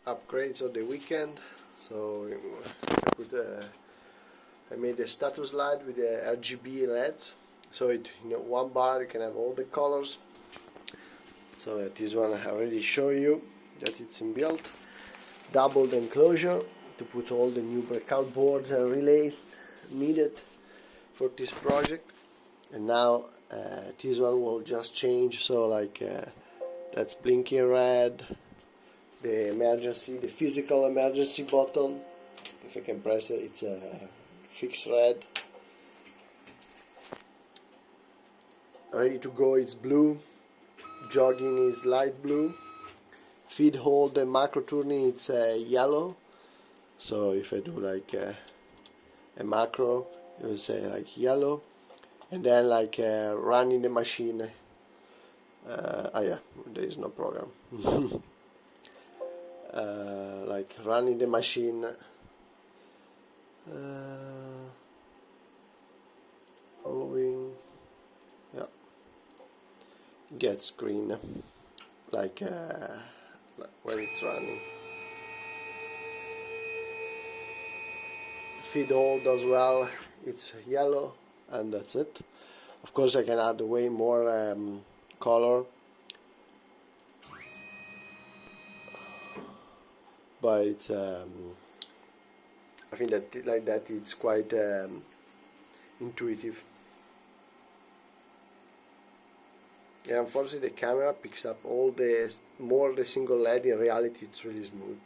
upgrades of the weekend. So I made a status light with the RGB LEDs, so one bar you can have all the colors. So this one I already show you that it's inbuilt. Doubled enclosure to put all the new breakout boards and relays needed for this project. And now this one will just change, so like that's blinking red, the physical emergency button, if I can press it, it's a fixed red. Ready to go, it's blue. Jogging is light blue. Feed hold and macro turning, it's yellow. So if I do like a macro, it will say like yellow. And then like running the machine, yeah, there is no program. Like running the machine, moving, yeah, gets green, like when it's running. Feed hold as well, it's yellow, and that's it. Of course I can add way more color, but it's I think that like that it's quite intuitive. Yeah, unfortunately the camera picks up all the single LED. In reality it's really smooth.